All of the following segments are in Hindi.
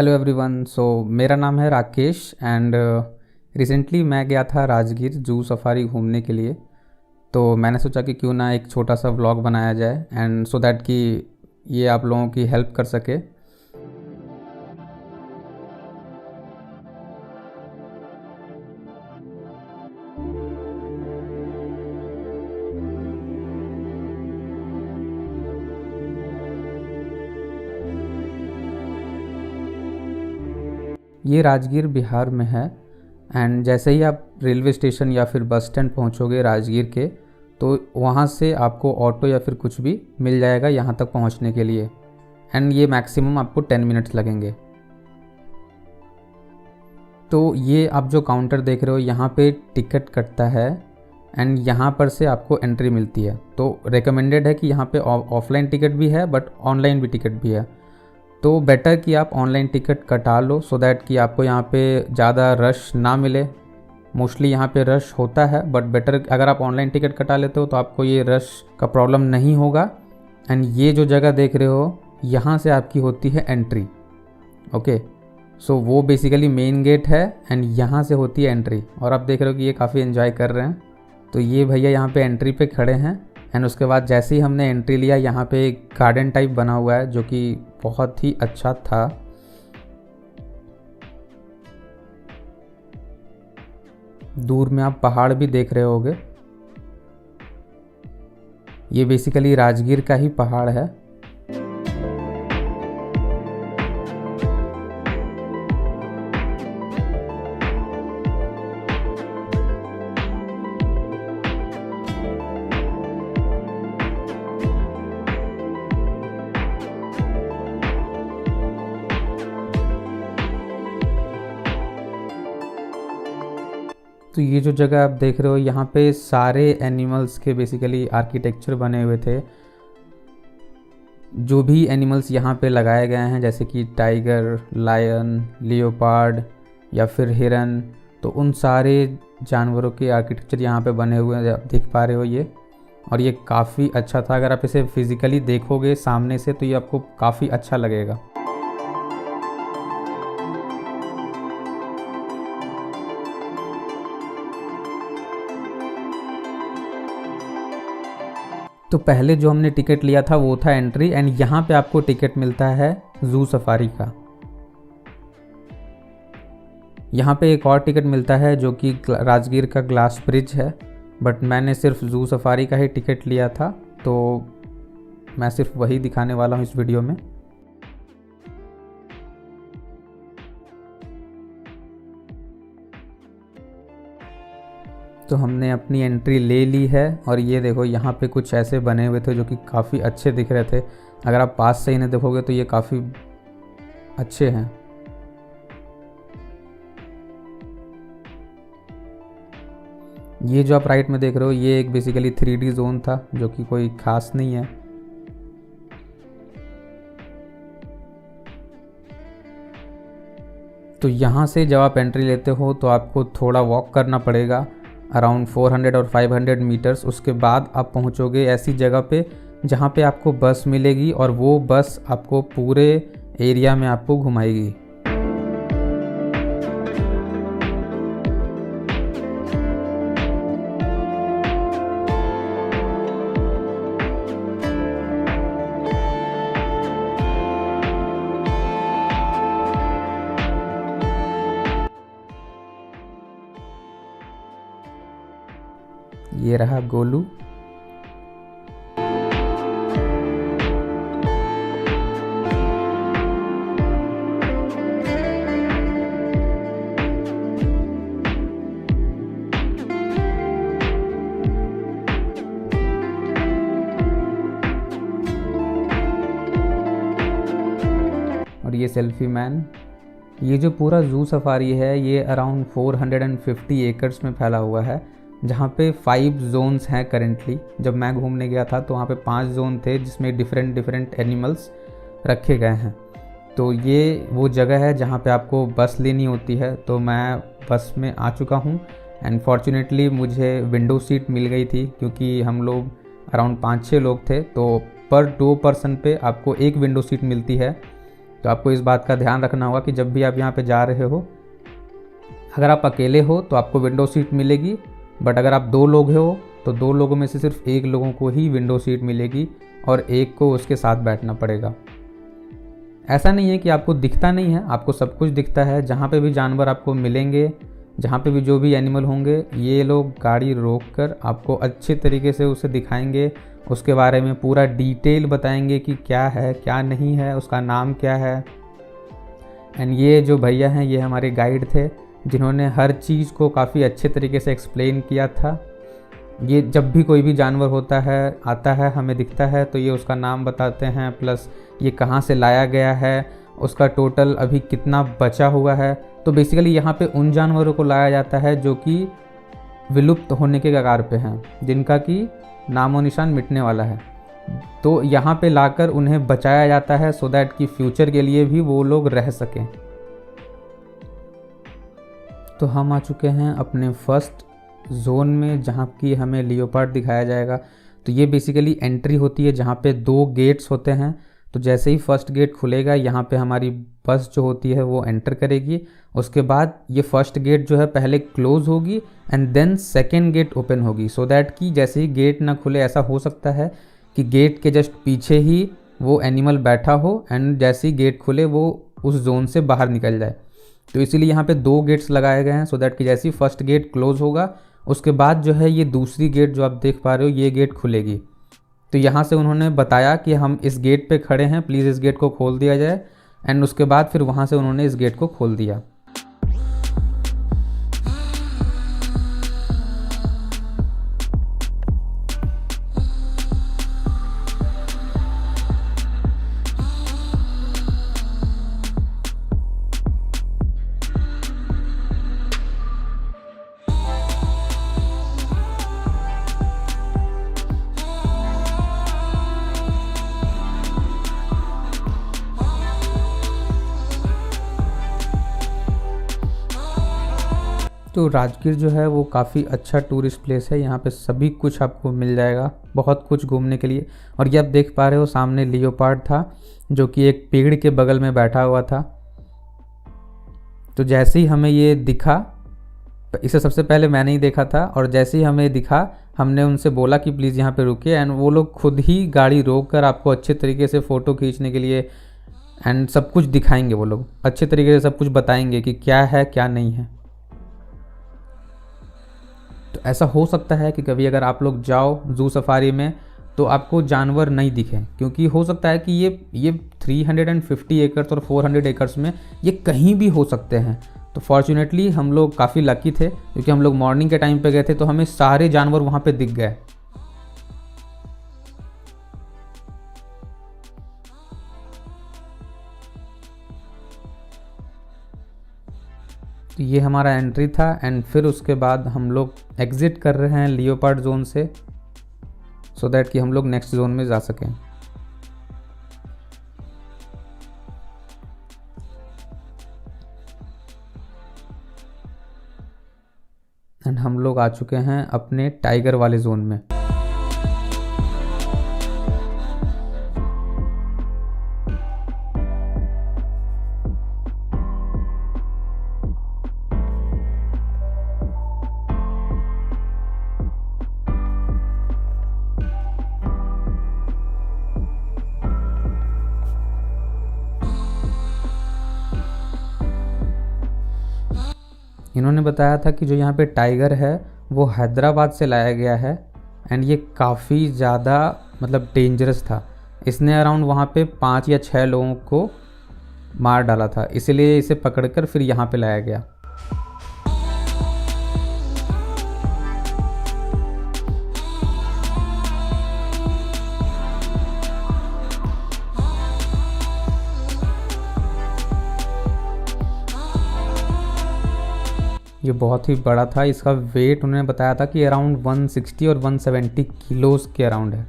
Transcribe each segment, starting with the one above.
Hello everyone. मेरा नाम है राकेश एंड रिसेंटली मैं गया था राजगीर जू सफारी घूमने के लिए। तो मैंने सोचा कि क्यों ना एक छोटा सा व्लॉग बनाया जाए एंड सो दैट कि ये आप लोगों की हेल्प कर सके। ये राजगीर बिहार में है एंड जैसे ही आप रेलवे स्टेशन या फिर बस स्टैंड पहुंचोगे राजगीर के, तो वहां से आपको ऑटो या फिर कुछ भी मिल जाएगा यहाँ तक पहुंचने के लिए। एंड ये मैक्सिमम आपको 10 मिनट्स लगेंगे। तो ये आप जो काउंटर देख रहे हो यहाँ पे टिकट कटता है एंड यहाँ पर से आपको एंट्री मिलती है। तो रिकमेंडेड है कि यहाँ पे ऑफलाइन टिकट भी है बट ऑनलाइन भी टिकट भी है। तो बेटर कि आप ऑनलाइन टिकट कटा लो सो दैट कि आपको यहाँ पे ज़्यादा रश ना मिले। मोस्टली यहाँ पे रश होता है बट बेटर अगर आप ऑनलाइन टिकट कटा लेते हो तो आपको ये रश का प्रॉब्लम नहीं होगा। एंड ये जो जगह देख रहे हो यहाँ से आपकी होती है एंट्री। ओके, सो वो बेसिकली मेन गेट है एंड यहाँ से होती है एंट्री। और आप देख रहे हो कि ये काफ़ी एंजॉय कर रहे हैं। तो ये भैया यहाँ पे एंट्री पे खड़े हैं एंड उसके बाद जैसे ही हमने एंट्री लिया, यहाँ पे एक गार्डन टाइप बना हुआ है जो कि बहुत ही अच्छा था। दूर में आप पहाड़ भी देख रहे होगे। ये बेसिकली राजगीर का ही पहाड़ है। तो ये जो जगह आप देख रहे हो यहाँ पे सारे एनिमल्स के बेसिकली आर्किटेक्चर बने हुए थे। जो भी एनिमल्स यहाँ पे लगाए गए हैं जैसे कि टाइगर, लायन, लियोपार्ड या फिर हिरन, तो उन सारे जानवरों के आर्किटेक्चर यहाँ पे बने हुए हैं, आप देख पा रहे हो ये। और ये काफ़ी अच्छा था। अगर आप इसे फिज़िकली देखोगे सामने से तो ये आपको काफ़ी अच्छा लगेगा। तो पहले जो हमने टिकट लिया था वो था एंट्री एंड यहाँ पे आपको टिकट मिलता है जू सफारी का। यहाँ पे एक और टिकट मिलता है जो कि राजगीर का ग्लास ब्रिज है, बट मैंने सिर्फ जू सफारी का ही टिकट लिया था तो मैं सिर्फ वही दिखाने वाला हूँ इस वीडियो में। तो हमने अपनी एंट्री ले ली है और ये देखो यहाँ पे कुछ ऐसे बने हुए थे जो कि काफ़ी अच्छे दिख रहे थे। अगर आप पास से इन्हें देखोगे तो ये काफ़ी अच्छे हैं। ये जो आप राइट में देख रहे हो ये एक बेसिकली 3D जोन था जो कि कोई खास नहीं है। तो यहाँ से जब आप एंट्री लेते हो तो आपको थोड़ा वॉक करना पड़ेगा अराउंड 400 और 500 मीटर्स। उसके बाद आप पहुँचोगे ऐसी जगह पे जहाँ पे आपको बस मिलेगी और वो बस आपको पूरे एरिया में आपको घुमाएगी। ये रहा गोलू। और ये सेल्फी मैन। ये जो पूरा जू सफारी है ये अराउंड 450 एकर्स में फैला हुआ है, जहाँ पे 5 जोन्स हैं करेंटली। जब मैं घूमने गया था तो वहाँ पे 5 जोन थे जिसमें डिफरेंट एनिमल्स रखे गए हैं। तो ये वो जगह है जहाँ पे आपको बस लेनी होती है। तो मैं बस में आ चुका हूँ एंड फॉर्चुनेटली मुझे विंडो सीट मिल गई थी क्योंकि हम लोग अराउंड 5-6 लोग थे। तो पर 2 पर्सन पे आपको एक विंडो सीट मिलती है तो आपको इस बात का ध्यान रखना होगा कि जब भी आप यहाँ पे जा रहे हो, अगर आप अकेले हो तो आपको विंडो सीट मिलेगी, बट अगर आप 2 लोग हो तो 2 लोगों में से सिर्फ 1 लोगों को ही विंडो सीट मिलेगी और एक को उसके साथ बैठना पड़ेगा। ऐसा नहीं है कि आपको दिखता नहीं है, आपको सब कुछ दिखता है। जहाँ पे भी जानवर आपको मिलेंगे, जहाँ पे भी जो भी एनिमल होंगे, ये लोग गाड़ी रोक कर आपको अच्छे तरीके से उसे दिखाएंगे, उसके बारे में पूरा डिटेल बताएंगे कि क्या है क्या नहीं है, उसका नाम क्या है। एंड ये जो भैया हैं ये हमारे गाइड थे, जिन्होंने हर चीज़ को काफ़ी अच्छे तरीके से एक्सप्लेन किया था। ये जब भी कोई भी जानवर होता है, आता है, हमें दिखता है, तो ये उसका नाम बताते हैं, प्लस ये कहाँ से लाया गया है, उसका टोटल अभी कितना बचा हुआ है। तो बेसिकली यहाँ पे उन जानवरों को लाया जाता है जो कि विलुप्त होने के कगार पे हैं, जिनका कि नामो निशान मिटने वाला है। तो यहाँ पे लाकर उन्हें बचाया जाता है सो दैट कि फ्यूचर के लिए भी वो लोग रह सकें। तो हम आ चुके हैं अपने फर्स्ट जोन में, जहाँ की हमें लियोपार्ड दिखाया जाएगा। तो ये बेसिकली एंट्री होती है जहाँ पे 2 गेट्स होते हैं। तो जैसे ही फर्स्ट गेट खुलेगा, यहाँ पे हमारी बस जो होती है वो एंटर करेगी। उसके बाद ये फर्स्ट गेट जो है पहले क्लोज होगी and then second gate open होगी, सो दैट कि जैसे ही गेट ना खुले, ऐसा हो सकता है कि गेट के जस्ट पीछे ही वो एनिमल बैठा हो एंड जैसे ही गेट खुले वो उस जोन से बाहर निकल जाए। तो इसीलिए यहाँ पे 2 गेट्स लगाए गए हैं, सो दैट कि जैसे ही फर्स्ट गेट क्लोज होगा, उसके बाद जो है ये दूसरी गेट जो आप देख पा रहे हो, ये गेट खुलेगी। तो यहाँ से उन्होंने बताया कि हम इस गेट पे खड़े हैं, प्लीज़ इस गेट को खोल दिया जाए। एंड उसके बाद फिर वहाँ से उन्होंने इस गेट को खोल दिया। तो राजगीर जो है वो काफ़ी अच्छा टूरिस्ट प्लेस है। यहाँ पे सभी कुछ आपको मिल जाएगा, बहुत कुछ घूमने के लिए। और ये आप देख पा रहे हो सामने लियोपार्ड था, जो कि एक पेड़ के बगल में बैठा हुआ था। तो जैसे ही हमें ये दिखा, इसे सबसे पहले मैंने ही देखा था, और जैसे ही हमें दिखा हमने उनसे बोला कि प्लीज़ यहाँ पे रुकिए। एंड वो लोग खुद ही गाड़ी रोक कर आपको अच्छे तरीके से फ़ोटो खींचने के लिए एंड सब कुछ दिखाएंगे। वो लोग अच्छे तरीके से सब कुछ बताएंगे कि क्या है क्या नहीं है। तो ऐसा हो सकता है कि कभी अगर आप लोग जाओ जू सफारी में तो आपको जानवर नहीं दिखे, क्योंकि हो सकता है कि ये 350 एकड़ और 400 एकर्स में ये कहीं भी हो सकते हैं। तो फॉर्चुनेटली हम लोग काफ़ी लकी थे, क्योंकि हम लोग मॉर्निंग के टाइम पे गए थे तो हमें सारे जानवर वहाँ पे दिख गए। तो ये हमारा एंट्री था एंड फिर उसके बाद हम लोग एग्ज़िट कर रहे हैं लियोपार्ड जोन से, सो दैट कि हम लोग नेक्स्ट जोन में जा सकें। एंड हम लोग आ चुके हैं अपने टाइगर वाले जोन में। इन्होंने बताया था कि जो यहाँ पे टाइगर है वो हैदराबाद से लाया गया है एंड ये काफ़ी ज़्यादा मतलब डेंजरस था। इसने अराउंड वहाँ पे 5 या 6 लोगों को मार डाला था, इसीलिए इसे पकड़कर फिर यहाँ पे लाया गया। ये बहुत ही बड़ा था, इसका वेट उन्होंने बताया था कि अराउंड 160 और 170 किलोज के अराउंड है।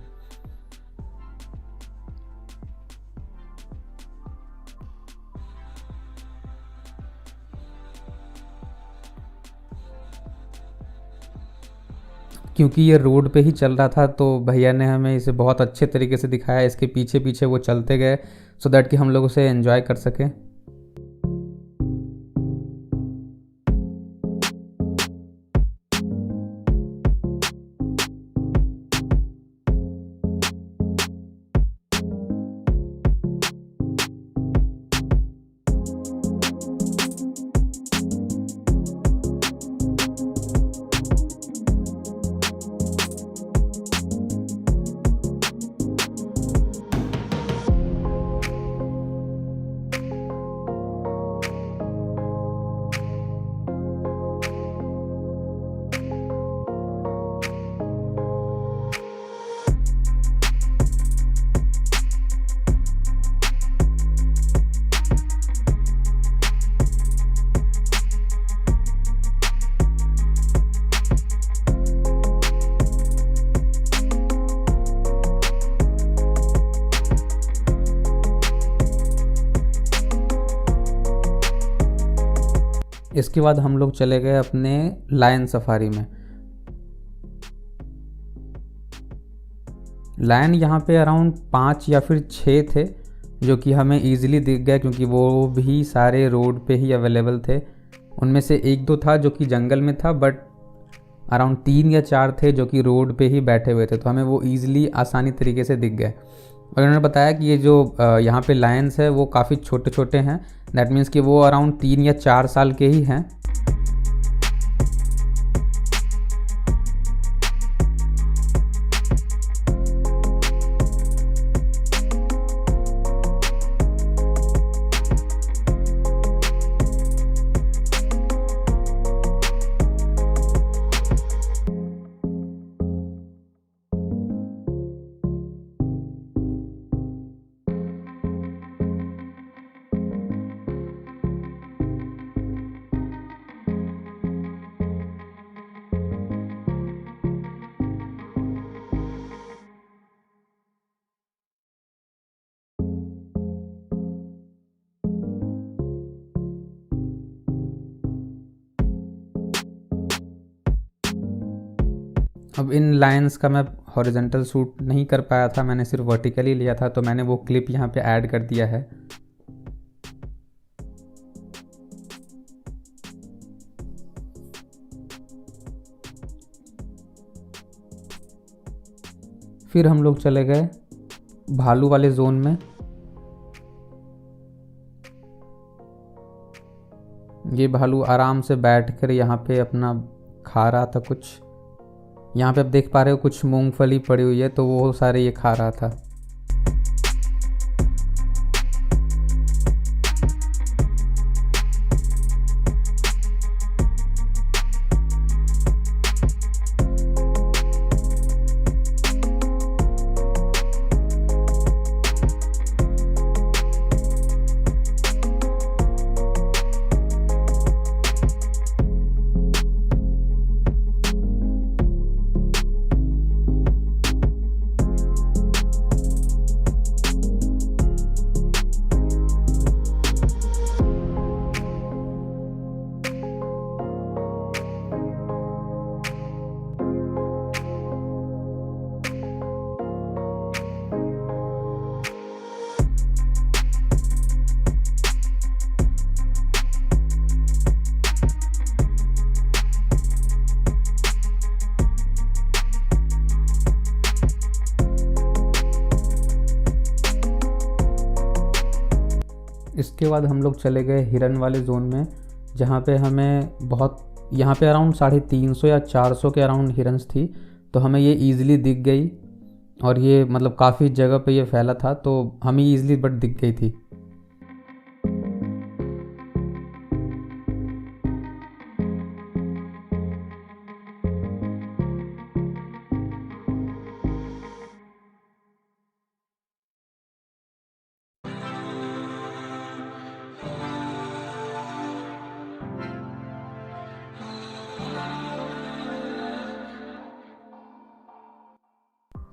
क्योंकि ये रोड पे ही चल रहा था तो भैया ने हमें इसे बहुत अच्छे तरीके से दिखाया, इसके पीछे पीछे वो चलते गए सो दैट कि हम लोग उसे एंजॉय कर सकें। इसके बाद हम लोग चले गए अपने लायन सफारी में। लायन यहाँ पे अराउंड 5 या फिर 6 थे जो कि हमें ईजिली दिख गया क्योंकि वो भी सारे रोड पे ही अवेलेबल थे। उनमें से 1-2 था जो कि जंगल में था, बट अराउंड 3 या 4 थे जो कि रोड पे ही बैठे हुए थे, तो हमें वो ईजिली आसानी तरीके से दिख गए। और उन्होंने बताया कि ये जो यहाँ पे लायंस है वो काफ़ी छोटे छोटे हैं, दैट मीन्स कि वो अराउंड 3 या 4 साल के ही हैं। अब इन लाइंस का मैं हॉरिजॉन्टल शूट नहीं कर पाया था, मैंने सिर्फ वर्टिकली लिया था, तो मैंने वो क्लिप यहाँ पे ऐड कर दिया है। फिर हम लोग चले गए भालू वाले जोन में। ये भालू आराम से बैठकर यहाँ पे अपना खा रहा था कुछ। यहाँ पे आप देख पा रहे हो कुछ मूंगफली पड़ी हुई है, तो वो सारे ये खा रहा था। इसके बाद हम लोग चले गए हिरन वाले जोन में, जहाँ पे हमें यहाँ पे अराउंड 350 या 400 के अराउंड हिरन्स थी, तो हमें ये ईज़िली दिख गई। और ये मतलब काफ़ी जगह पे ये फैला था, तो हमें ईज़िली बट दिख गई थी।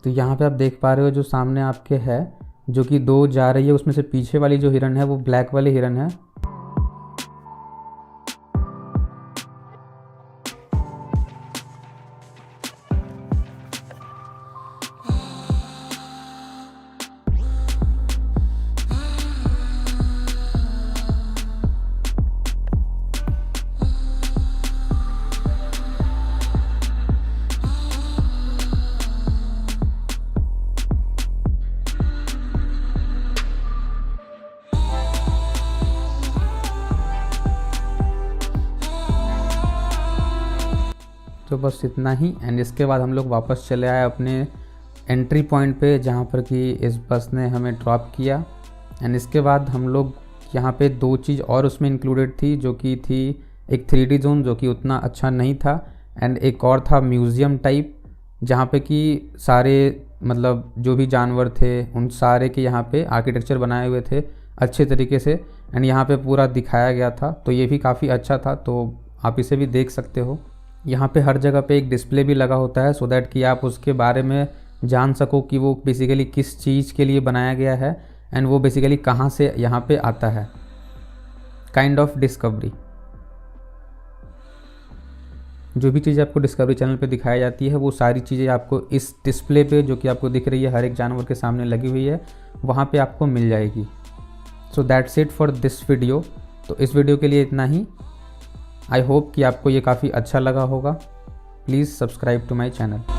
तो यहाँ पे आप देख पा रहे हो जो सामने आपके है, जो कि 2 जा रही है, उसमें से पीछे वाली जो हिरन है वो ब्लैक वाली हिरन है। तो बस इतना ही। एंड इसके बाद हम लोग वापस चले आए अपने एंट्री पॉइंट पे जहाँ पर कि इस बस ने हमें ड्रॉप किया। एंड इसके बाद हम लोग यहाँ पे 2 चीज़ और उसमें इंक्लूडेड थी, जो कि थी एक 3D जोन जो कि उतना अच्छा नहीं था, एंड एक और था म्यूज़ियम टाइप जहाँ पे कि सारे मतलब जो भी जानवर थे उन सारे के यहाँ पे आर्किटेक्चर बनाए हुए थे अच्छे तरीके से, एंड यहाँ पे पूरा दिखाया गया था। तो ये भी काफ़ी अच्छा था, तो आप इसे भी देख सकते हो। यहाँ पे हर जगह पे एक डिस्प्ले भी लगा होता है, सो दैट कि आप उसके बारे में जान सको कि वो बेसिकली किस चीज़ के लिए बनाया गया है एंड वो बेसिकली कहाँ से यहाँ पे आता है। Kind of discovery. जो भी चीज़ें आपको डिस्कवरी चैनल पे दिखाई जाती है वो सारी चीज़ें आपको इस डिस्प्ले पे जो कि आपको दिख रही है हर एक जानवर के सामने लगी हुई है वहाँ पे आपको मिल जाएगी। So that's it for this video. तो इस वीडियो के लिए इतना ही। आई होप कि आपको ये काफ़ी अच्छा लगा होगा। Please subscribe to my channel.